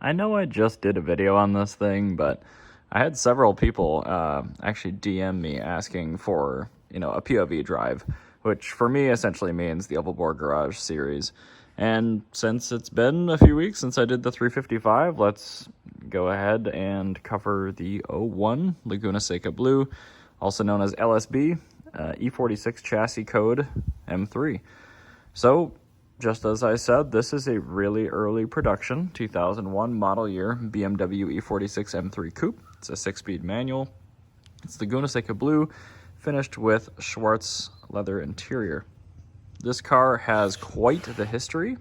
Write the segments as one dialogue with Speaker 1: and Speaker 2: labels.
Speaker 1: I know I just did a video on this thing, but I had several people actually DM me asking for, a POV drive, which for me essentially means the Ovalbore Garage series. And since it's been a few weeks since I did the 355, let's go ahead and cover the 01 Laguna Seca Blue, also known as LSB, E46 chassis code M3. So, just as I said, this is a really early production, 2001 model year BMW E46 M3 coupe. It's a 6-speed manual. It's Laguna Seca Blue, finished with Schwartz leather interior. This car has quite the history.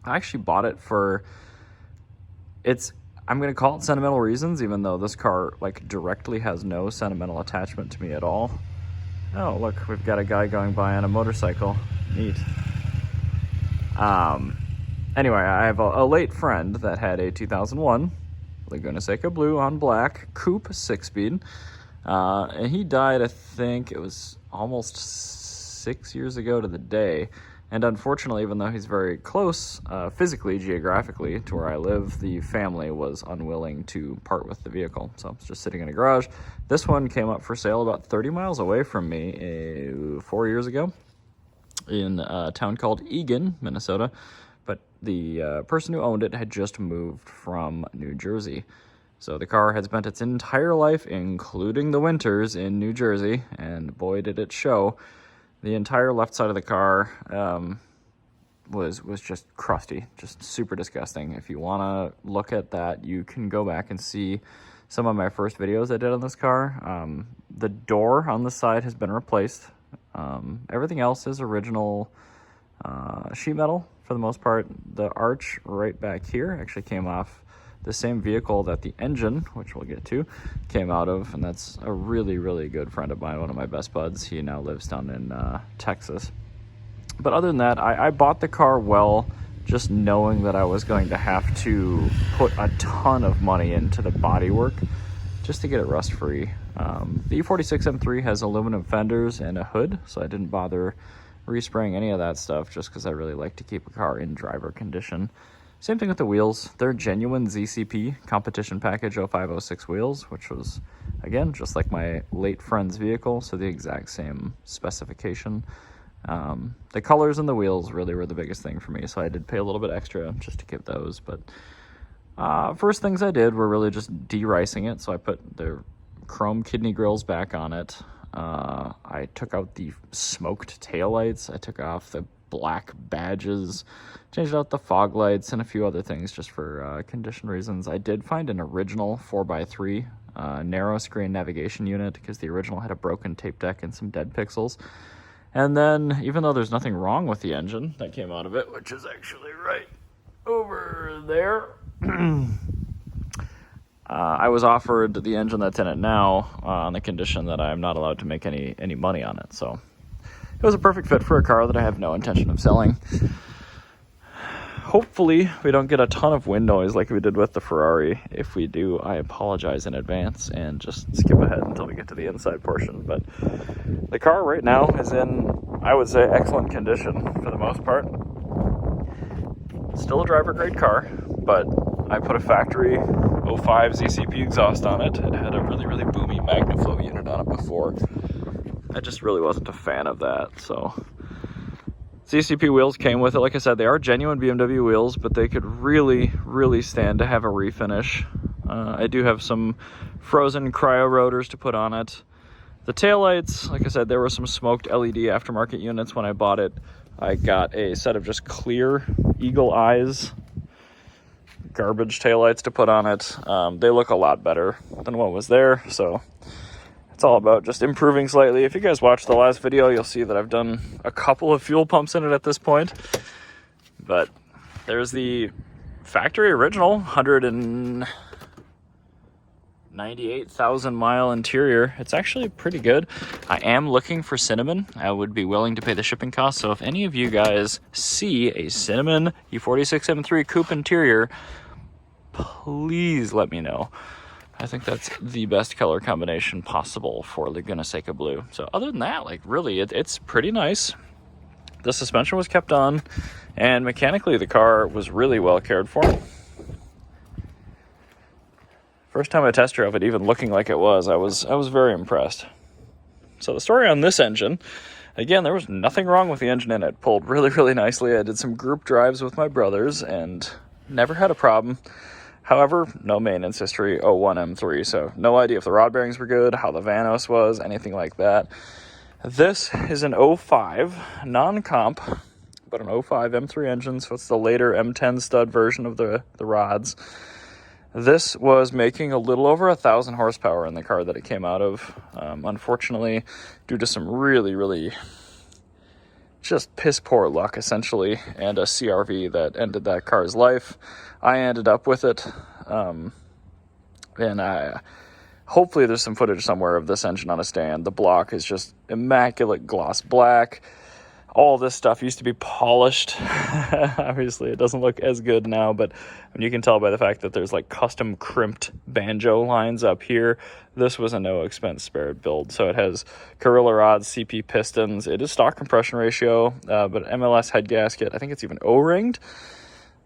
Speaker 1: I actually bought it for, I'm going to call it sentimental reasons, even though this car directly has no sentimental attachment to me at all. Oh, look, we've got a guy going by on a motorcycle. Neat. Anyway, I have a late friend that had a 2001 Laguna Seca Blue on black coupe 6-speed, and he died, I think it was almost 6 years ago to the day. And unfortunately, even though he's very close physically, geographically to where I live, the family was unwilling to part with the vehicle, so it's just sitting in a garage. This one came up for sale about 30 miles away from me 4 years ago in a town called Eagan, Minnesota, but the person who owned it had just moved from New Jersey. So the car had spent its entire life, including the winters, in New Jersey, and boy did it show. The entire left side of the car was just crusty, just super disgusting. If you want to look at that, you can go back and see some of my first videos I did on this car. The door on the side has been replaced. Everything else is original sheet metal for the most part. The arch right back here actually came off the same vehicle that the engine, which we'll get to, came out of, and that's a really, really good friend of mine, one of my best buds. He now lives down in Texas. But other than that, I bought the car just knowing that I was going to have to put a ton of money into the bodywork just to get it rust-free. The E46 M3 has aluminum fenders and a hood, so I didn't bother respraying any of that stuff just because I really like to keep a car in driver condition. Same thing with the wheels. They're genuine ZCP competition package 0506 wheels, which was, again, just like my late friend's vehicle, so the exact same specification. The colors and the wheels really were the biggest thing for me, so I did pay a little bit extra just to get those. But first things I did were really just de-ricing it, so I put the chrome kidney grills back on it. I took out the smoked taillights. I took off the black badges, changed out the fog lights, and a few other things just for condition reasons. I did find an original 4x3 narrow screen navigation unit because the original had a broken tape deck and some dead pixels. And then, even though there's nothing wrong with the engine that came out of it, which is actually right over there, I was offered the engine that's in it now on the condition that I'm not allowed to make any money on it. So it was a perfect fit for a car that I have no intention of selling. Hopefully we don't get a ton of wind noise like we did with the Ferrari. If we do, I apologize in advance and just skip ahead until we get to the inside portion. But the car right now is in, I would say, excellent condition for the most part. Still a driver grade car, but I put a factory 05 ZCP exhaust on it. It had a really, really boomy MagnaFlow unit on it before. I just really wasn't a fan of that, so ZCP wheels came with it. Like I said, they are genuine BMW wheels, but they could really, really stand to have a refinish. I do have some frozen cryo rotors to put on it. The taillights, like I said, there were some smoked LED aftermarket units when I bought it. I got a set of just clear Eagle Eyes garbage taillights to put on it. They look a lot better than what was there, so it's all about just improving slightly. If you guys watched the last video, you'll see that I've done a couple of fuel pumps in it at this point. But there's the factory original 198,000 mile interior. It's actually pretty good. I am looking for cinnamon. I would be willing to pay the shipping cost. So if any of you guys see a cinnamon E46 M3 coupe interior, please let me know. I think that's the best color combination possible for Laguna Seca Blue. So other than that, really, it's pretty nice. The suspension was kept on, and mechanically the car was really well cared for. First time I test drove it, even looking like it was, I was very impressed. So the story on this engine, again, there was nothing wrong with the engine in it. It pulled really, really nicely. I did some group drives with my brothers and never had a problem. However, no maintenance history, 01 M3, so no idea if the rod bearings were good, how the Vanos was, anything like that. This is an 05 non-comp, but an 05 M3 engine, so it's the later M10 stud version of the rods. This was making a little over 1,000 horsepower in the car that it came out of. Unfortunately, due to some really, really just piss poor luck, essentially, and a CRV that ended that car's life, I ended up with it. Hopefully there's some footage somewhere of this engine on a stand. The block is just immaculate gloss black. All this stuff used to be polished. Obviously, it doesn't look as good now, but you can tell by the fact that there's like custom crimped banjo lines up here. This was a no expense spared build. So it has Carilla rods, CP pistons. It is stock compression ratio, but MLS head gasket. I think it's even O-ringed.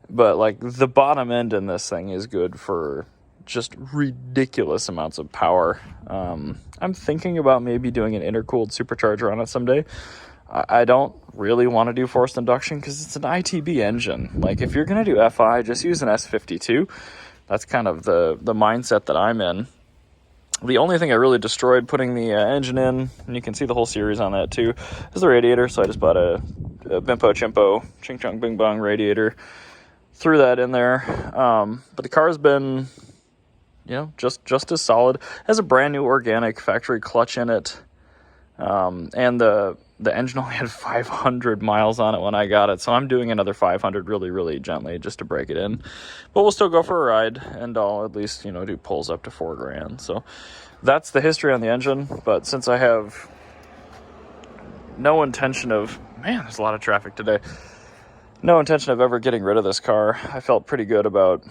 Speaker 1: But like the bottom end in this thing is good for just ridiculous amounts of power. I'm thinking about maybe doing an intercooled supercharger on it someday. I don't really want to do forced induction because it's an ITB engine. Like, if you're going to do FI, just use an S52. That's kind of the mindset that I'm in. The only thing I really destroyed putting the engine in, and you can see the whole series on that too, is the radiator. So I just bought a Bimpo Chimpo Ching Chong Bing Bong radiator. Threw that in there. But the car's been, just as solid. It has a brand new organic factory clutch in it. And the engine only had 500 miles on it when I got it, so I'm doing another 500 really, really gently just to break it in. But we'll still go for a ride, and I'll at least, do pulls up to $4,000. So that's the history on the engine. But since I have no intention of, there's a lot of traffic today. No intention of ever getting rid of this car. I felt pretty good about,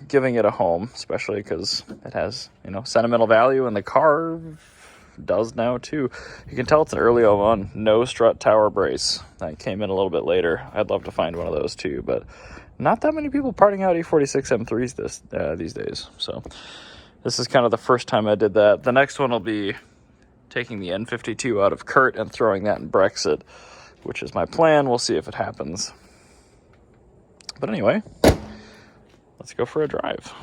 Speaker 1: giving it a home, especially because it has, sentimental value, and the car does now too. You can tell it's an early 01, no strut tower brace. That came in a little bit later. I'd love to find one of those too, but not that many people parting out E46 M3s these days. So this is kind of the first time I did that. The next one will be taking the N52 out of Kurt and throwing that in Brexit, which is my plan. We'll see if it happens. But anyway, let's go for a drive.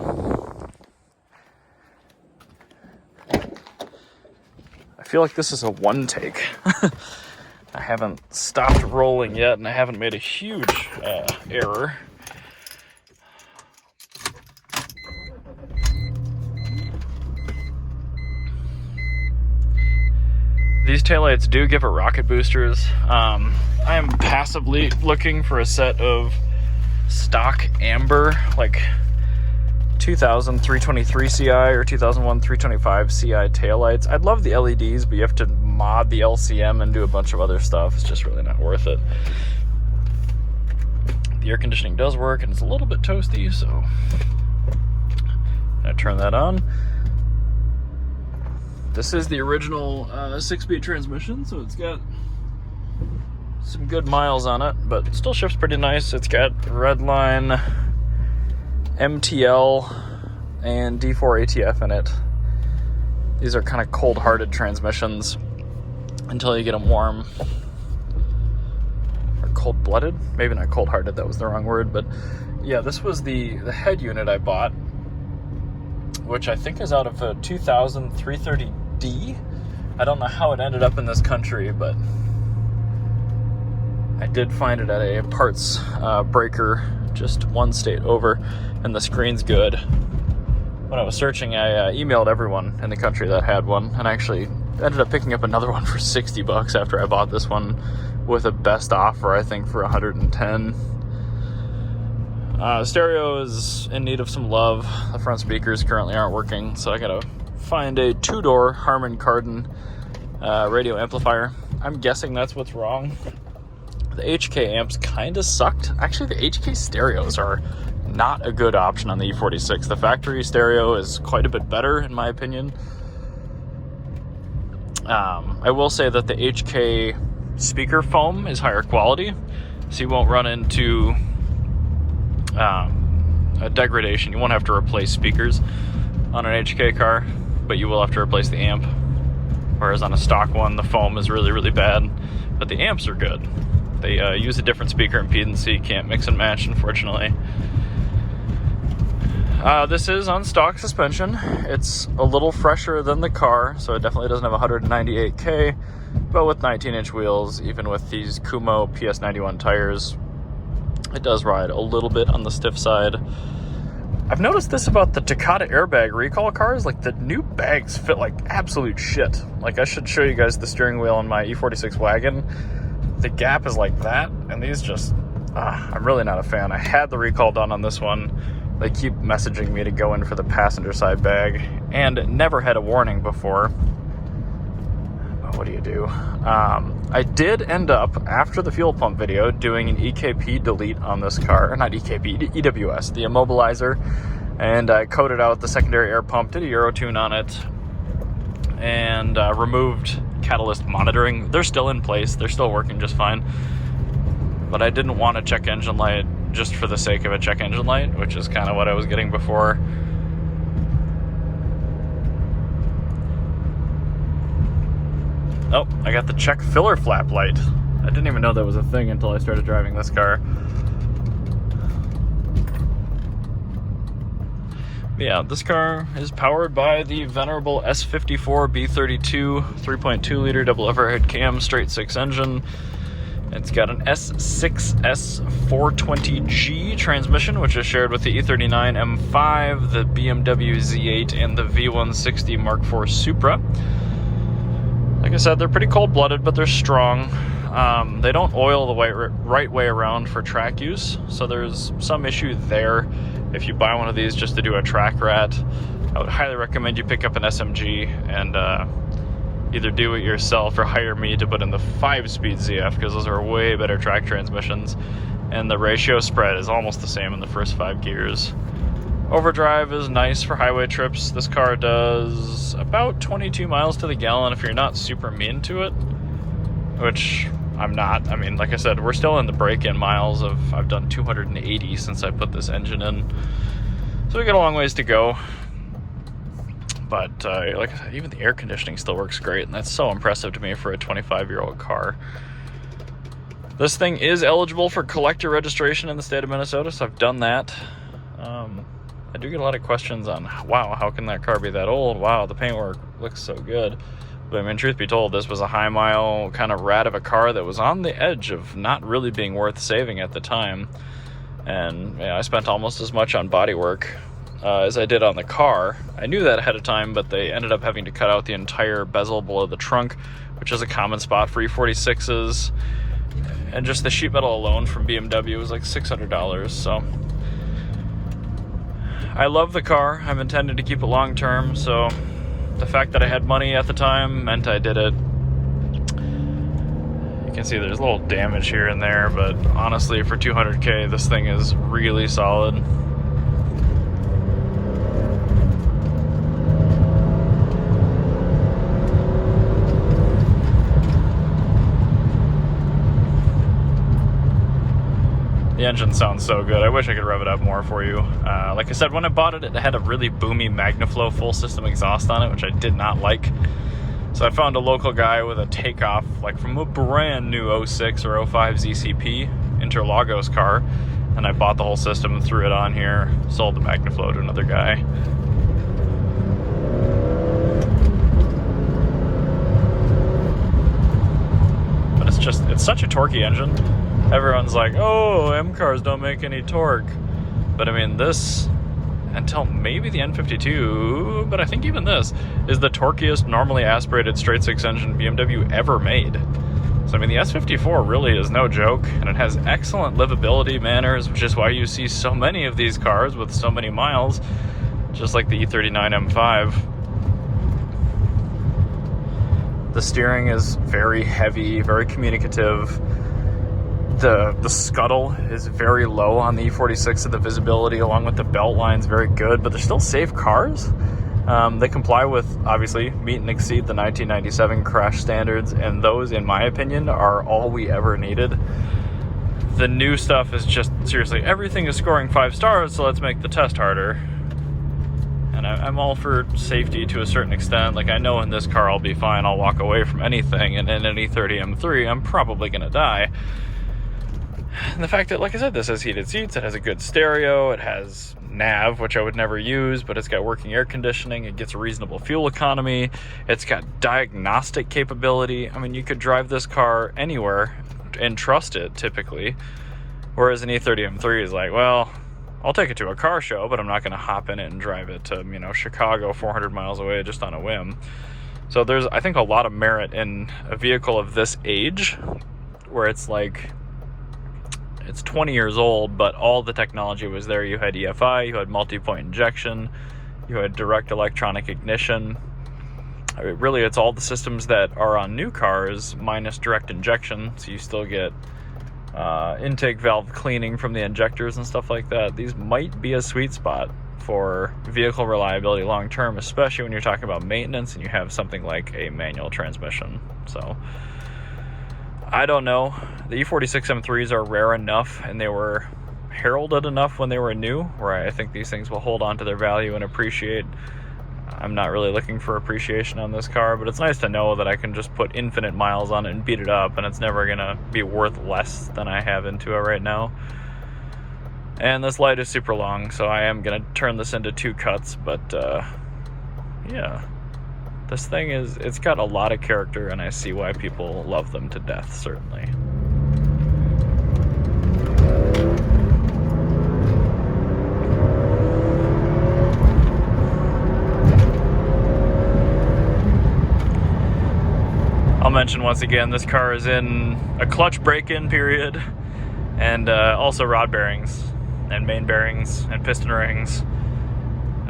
Speaker 1: I feel like this is a one take. I haven't stopped rolling yet, and I haven't made a huge error. These taillights do give it rocket boosters. I am passively looking for a set of stock amber, like 2000 323 CI or 2001 325 CI taillights. I'd love the LEDs, but you have to mod the LCM and do a bunch of other stuff. It's just really not worth it. The air conditioning does work, and it's a little bit toasty, so I'm gonna turn that on. This is the original 6-speed transmission, so it's got some good miles on it, but it still shifts pretty nice. It's got Redline, MTL, and D4 ATF in it. These are kind of cold-hearted transmissions until you get them warm. Or cold-blooded? Maybe not cold-hearted, that was the wrong word, but yeah, this was the head unit I bought, which I think is out of a 2000 330D. I don't know how it ended up in this country, but I did find it at a parts breaker just one state over, and the screen's good. When I was searching, I emailed everyone in the country that had one, and I actually ended up picking up another one for $60 after I bought this one with a best offer, I think, for $110. Stereo is in need of some love. The front speakers currently aren't working, so I gotta find a two-door Harman Kardon radio amplifier. I'm guessing that's what's wrong. The HK amps kind of sucked. Actually, the HK stereos are not a good option on the E46. The factory stereo is quite a bit better, in my opinion. I will say that the HK speaker foam is higher quality, so you won't run into a degradation. You won't have to replace speakers. on an HK car, but you will have to replace the amp. Whereas on a stock one, the foam is really, really bad, but the amps are good. They use a different speaker impedance, so you can't mix and match, unfortunately. This is on stock suspension. It's a little fresher than the car, so it definitely doesn't have 198K, but with 19-inch wheels, even with these Kumo PS91 tires, it does ride a little bit on the stiff side. I've noticed this about the Takata airbag recall cars, like the new bags fit like absolute shit. Like I should show you guys the steering wheel on my E46 wagon. The gap is like that, and these just, I'm really not a fan. I had the recall done on this one. They keep messaging me to go in for the passenger side bag, and never had a warning before. But what do you do? I did end up, after the fuel pump video, doing an EKP delete on this car. Or not EKP, EWS, the immobilizer. And I coated out the secondary air pump, did a Euro tune on it, and removed catalyst monitoring. They're still in place. They're still working just fine. But I didn't want to check engine light just for the sake of a check engine light, which is kind of what I was getting before. Oh, I got the check filler flap light. I didn't even know that was a thing until I started driving this car. But yeah, this car is powered by the venerable S54 B32 3.2 liter double overhead cam straight six engine. It's got an S6S420G transmission, which is shared with the E39 M5, the BMW Z8, and the V160 Mark IV Supra. Like I said, they're pretty cold-blooded, but they're strong. They don't oil the right way around for track use, so there's some issue there. If you buy one of these just to do a track rat, I would highly recommend you pick up an SMG and either do it yourself or hire me to put in the 5-speed ZF, because those are way better track transmissions, and the ratio spread is almost the same in the first 5 gears. Overdrive is nice for highway trips. This car does about 22 miles to the gallon if you're not super mean to it, which I'm not. I mean, like I said, we're still in the break-in miles of, I've done 280 since I put this engine in, so we got a long ways to go. But like I said, even the air conditioning still works great, and that's so impressive to me for a 25-year-old car. This thing is eligible for collector registration in the state of Minnesota, so I've done that. I do get a lot of questions on, wow, how can that car be that old? Wow, the paintwork looks so good. But I mean, truth be told, this was a high-mile kind of rat of a car that was on the edge of not really being worth saving at the time. And yeah, I spent almost as much on bodywork as I did on the car. I knew that ahead of time, but they ended up having to cut out the entire bezel below the trunk, which is a common spot for E46s. And just the sheet metal alone from BMW was like $600, so I love the car. I'm intending to keep it long term, so the fact that I had money at the time meant I did it. You can see there's a little damage here and there, but honestly, for 200K, this thing is really solid. The engine sounds so good. I wish I could rev it up more for you. Like I said, when I bought it, it had a really boomy MagnaFlow full system exhaust on it, which I did not like. So I found a local guy with a takeoff, like from a brand new 06 or 05 ZCP Interlagos car, and I bought the whole system and threw it on here, sold the MagnaFlow to another guy. But it's such a torquey engine. Everyone's like, oh, M cars don't make any torque. But I mean, this, until maybe the N52, but I think even this, is the torqueiest normally aspirated straight six engine BMW ever made. So I mean, the S54 really is no joke, and it has excellent livability manners, which is why you see so many of these cars with so many miles, just like the E39 M5. The steering is very heavy, very communicative. The scuttle is very low on the E46, and the visibility along with the belt line's very good, but they're still safe cars. They comply with, obviously, meet and exceed the 1997 crash standards, and those, in my opinion, are all we ever needed. The new stuff is just, seriously, everything is scoring 5 stars, so let's make the test harder. And I'm all for safety to a certain extent. Like, I know in this car I'll be fine, I'll walk away from anything, and in an E30 M3 I'm probably gonna die. And the fact that, like I said, this has heated seats, it has a good stereo, it has nav, which I would never use, but it's got working air conditioning, it gets reasonable fuel economy, it's got diagnostic capability. I mean, you could drive this car anywhere and trust it, typically. Whereas an E30 M3 is like, well, I'll take it to a car show, but I'm not going to hop in it and drive it to, you know, Chicago 400 miles away just on a whim. So there's, I think, a lot of merit in a vehicle of this age, where it's like, it's 20 years old, but all the technology was there. You had EFI, you had multi-point injection, you had direct electronic ignition. I mean, really, it's all the systems that are on new cars minus direct injection, so you still get intake valve cleaning from the injectors and stuff like that. These might be a sweet spot for vehicle reliability long term, especially when you're talking about maintenance and you have something like a manual transmission. So I don't know. The E46 M3s are rare enough, and they were heralded enough when they were new, where I think these things will hold on to their value and appreciate. I'm not really looking for appreciation on this car, but it's nice to know that I can just put infinite miles on it and beat it up, and it's never gonna be worth less than I have into it right now. And this light is super long, so I am gonna turn this into 2 cuts, but yeah. This thing is, it's got a lot of character, and I see why people love them to death, certainly. I'll mention once again, this car is in a clutch break-in period, and also rod bearings and main bearings and piston rings.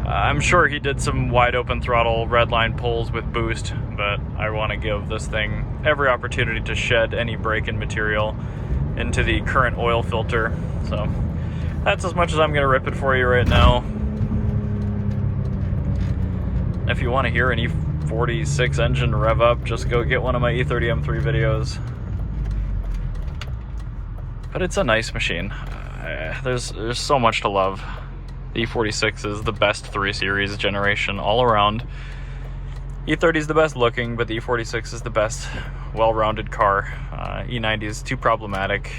Speaker 1: I'm sure he did some wide open throttle redline pulls with boost, but I want to give this thing every opportunity to shed any break-in material into the current oil filter. So that's as much as I'm going to rip it for you right now. If you want to hear an E46 engine rev up, just go get one of my E30 M3 videos. But it's a nice machine. There's so much to love. The E46 is the best 3 Series generation all around. E30 is the best looking, but the E46 is the best well-rounded car. E90 is too problematic.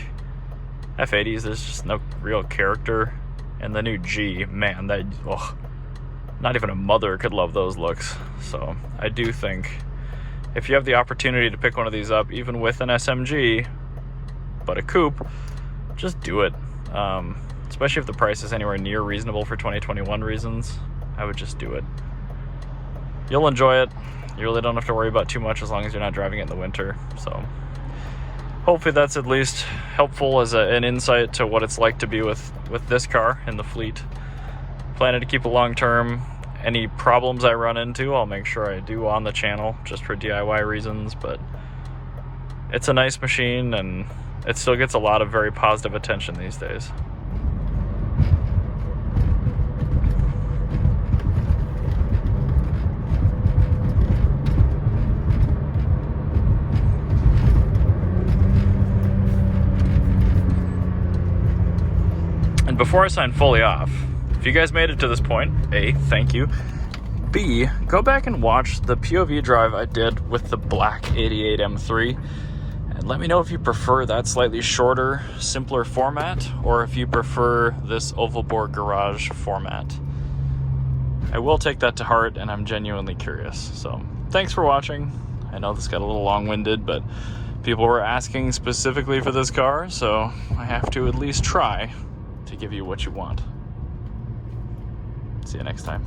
Speaker 1: F80s, there's just no real character. And the new G, man, that, ugh. Not even a mother could love those looks. So I do think if you have the opportunity to pick one of these up, even with an SMG, but a coupe, just do it. Especially if the price is anywhere near reasonable for 2021 reasons, I would just do it. You'll enjoy it. You really don't have to worry about too much as long as you're not driving it in the winter. So hopefully that's at least helpful as an insight to what it's like to be with this car in the fleet. Planning to keep it long term. Any problems I run into, I'll make sure I do on the channel, just for DIY reasons, but it's a nice machine, and it still gets a lot of very positive attention these days. And before I sign fully off, if you guys made it to this point, A, thank you. B, go back and watch the POV drive I did with the black 88 M3. And let me know if you prefer that slightly shorter, simpler format, or if you prefer this Ovalbore garage format. I will take that to heart, and I'm genuinely curious. So thanks for watching. I know this got a little long-winded, but people were asking specifically for this car, so I have to at least try to give you what you want. See you next time.